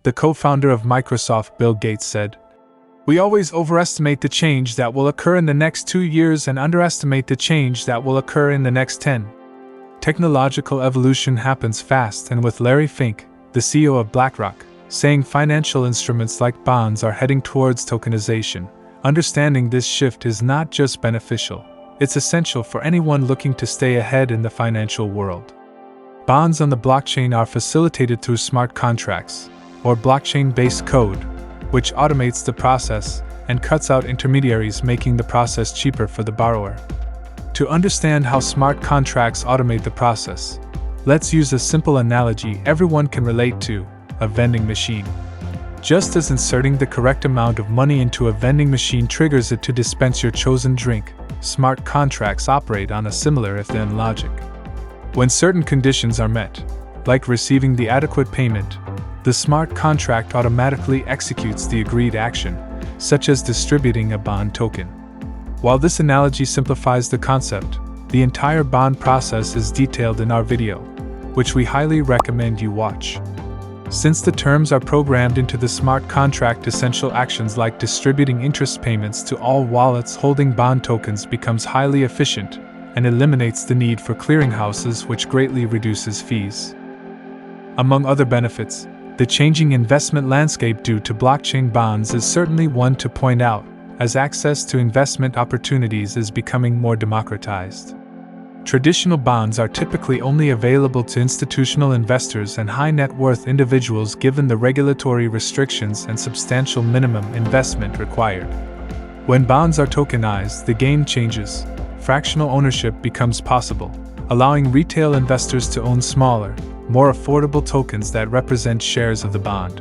The co-founder of Microsoft, Bill Gates, said, "We always overestimate the change that will occur in the next 2 years and underestimate the change that will occur in the next 10. Technological evolution happens fast, and with Larry Fink, the CEO of BlackRock, saying financial instruments like bonds are heading towards tokenization, understanding this shift is not just beneficial, it's essential for anyone looking to stay ahead in the financial world. Bonds on the blockchain are facilitated through smart contracts, or blockchain-based code, which automates the process and cuts out intermediaries, making the process cheaper for the borrower. To understand how smart contracts automate the process, let's use a simple analogy everyone can relate to: a vending machine. Just as inserting the correct amount of money into a vending machine triggers it to dispense your chosen drink, smart contracts operate on a similar if-then logic. When certain conditions are met, like receiving the adequate payment, the smart contract automatically executes the agreed action, such as distributing a bond token. While this analogy simplifies the concept, the entire bond process is detailed in our video, which we highly recommend you watch. Since the terms are programmed into the smart contract, essential actions like distributing interest payments to all wallets holding bond tokens becomes highly efficient and eliminates the need for clearinghouses, which greatly reduces fees. Among other benefits, the changing investment landscape due to blockchain bonds is certainly one to point out, as access to investment opportunities is becoming more democratized. Traditional bonds are typically only available to institutional investors and high-net-worth individuals given the regulatory restrictions and substantial minimum investment required. When bonds are tokenized, the game changes. Fractional ownership becomes possible, allowing retail investors to own smaller, more affordable tokens that represent shares of the bond.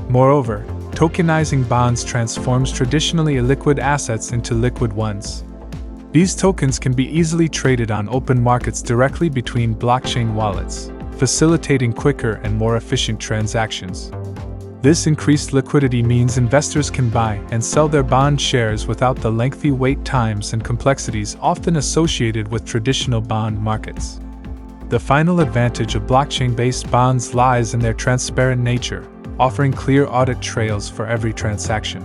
Moreover, tokenizing bonds transforms traditionally illiquid assets into liquid ones. These tokens can be easily traded on open markets directly between blockchain wallets, facilitating quicker and more efficient transactions. This increased liquidity means investors can buy and sell their bond shares without the lengthy wait times and complexities often associated with traditional bond markets. The final advantage of blockchain-based bonds lies in their transparent nature, offering clear audit trails for every transaction.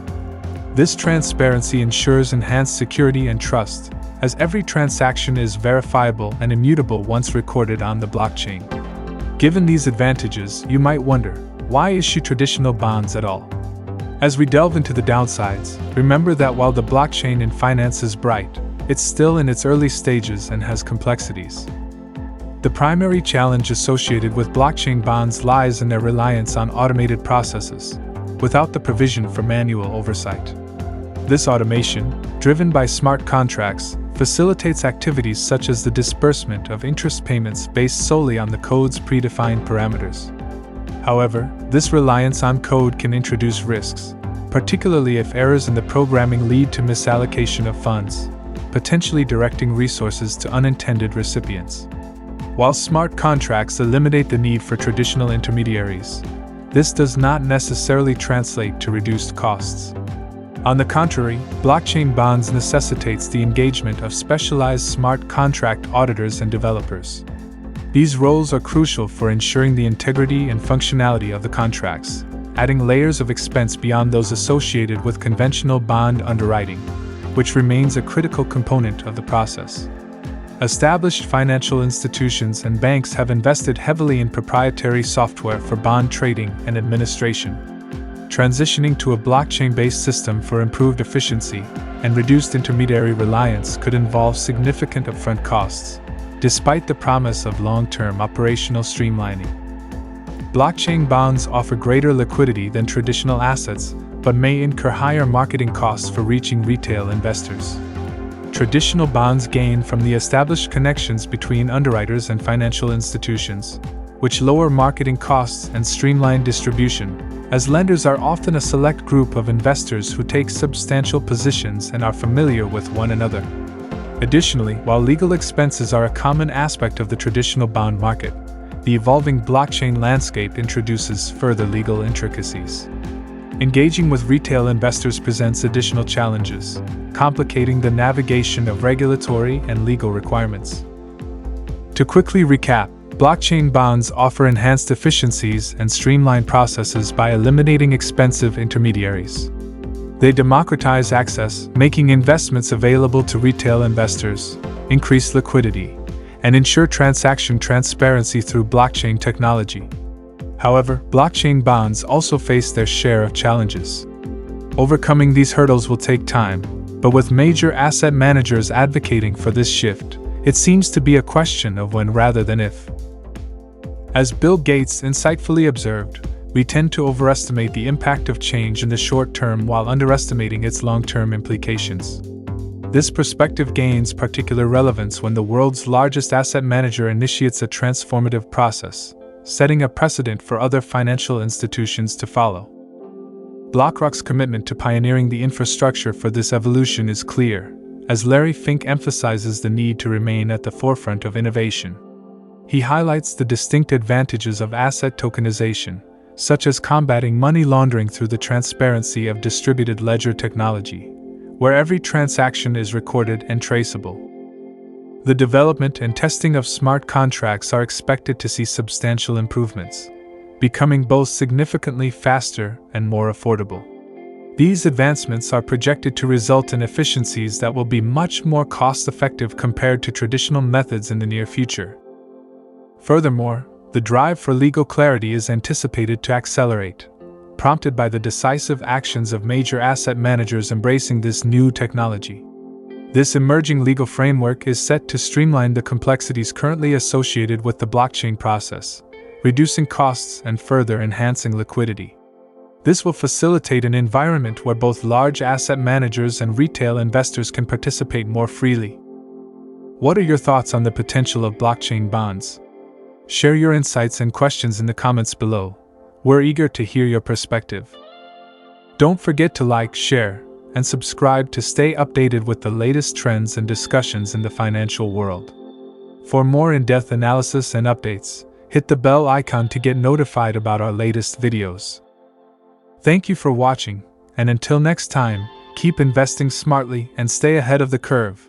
This transparency ensures enhanced security and trust, as every transaction is verifiable and immutable once recorded on the blockchain. Given these advantages, you might wonder, why issue traditional bonds at all? As we delve into the downsides, remember that while the blockchain in finance is bright, it's still in its early stages and has complexities. The primary challenge associated with blockchain bonds lies in their reliance on automated processes, without the provision for manual oversight. This automation, driven by smart contracts, facilitates activities such as the disbursement of interest payments based solely on the code's predefined parameters. However, this reliance on code can introduce risks, particularly if errors in the programming lead to misallocation of funds, potentially directing resources to unintended recipients. While smart contracts eliminate the need for traditional intermediaries, this does not necessarily translate to reduced costs. On the contrary, blockchain bonds necessitates the engagement of specialized smart contract auditors and developers. These roles are crucial for ensuring the integrity and functionality of the contracts, adding layers of expense beyond those associated with conventional bond underwriting, which remains a critical component of the process. Established financial institutions and banks have invested heavily in proprietary software for bond trading and administration. Transitioning to a blockchain-based system for improved efficiency and reduced intermediary reliance could involve significant upfront costs, despite the promise of long-term operational streamlining. Blockchain bonds offer greater liquidity than traditional assets, but may incur higher marketing costs for reaching retail investors. Traditional bonds gain from the established connections between underwriters and financial institutions, which lower marketing costs and streamline distribution, as lenders are often a select group of investors who take substantial positions and are familiar with one another. Additionally, while legal expenses are a common aspect of the traditional bond market, the evolving blockchain landscape introduces further legal intricacies. Engaging with retail investors presents additional challenges, complicating the navigation of regulatory and legal requirements. To quickly recap, Blockchain bonds offer enhanced efficiencies and streamlined processes by eliminating expensive intermediaries. They democratize access, making investments available to retail investors, increase liquidity, and ensure transaction transparency through blockchain technology. However, blockchain bonds also face their share of challenges. Overcoming these hurdles will take time, but with major asset managers advocating for this shift, it seems to be a question of when rather than if. As Bill Gates insightfully observed, we tend to overestimate the impact of change in the short term while underestimating its long-term implications. This perspective gains particular relevance when the world's largest asset manager initiates a transformative process, setting a precedent for other financial institutions to follow. BlackRock's commitment to pioneering the infrastructure for this evolution is clear, as Larry Fink emphasizes the need to remain at the forefront of innovation. He highlights the distinct advantages of asset tokenization, such as combating money laundering through the transparency of distributed ledger technology, where every transaction is recorded and traceable. The development and testing of smart contracts are expected to see substantial improvements, becoming both significantly faster and more affordable. These advancements are projected to result in efficiencies that will be much more cost-effective compared to traditional methods in the near future. Furthermore, the drive for legal clarity is anticipated to accelerate, prompted by the decisive actions of major asset managers embracing this new technology. This emerging legal framework is set to streamline the complexities currently associated with the blockchain process, reducing costs and further enhancing liquidity. This will facilitate an environment where both large asset managers and retail investors can participate more freely. What are your thoughts on the potential of blockchain bonds? Share your insights and questions in the comments below. We're eager to hear your perspective. Don't forget to like, share, and subscribe to stay updated with the latest trends and discussions in the financial world. For more in-depth analysis and updates, hit the bell icon to get notified about our latest videos. Thank you for watching, and until next time, keep investing smartly and stay ahead of the curve.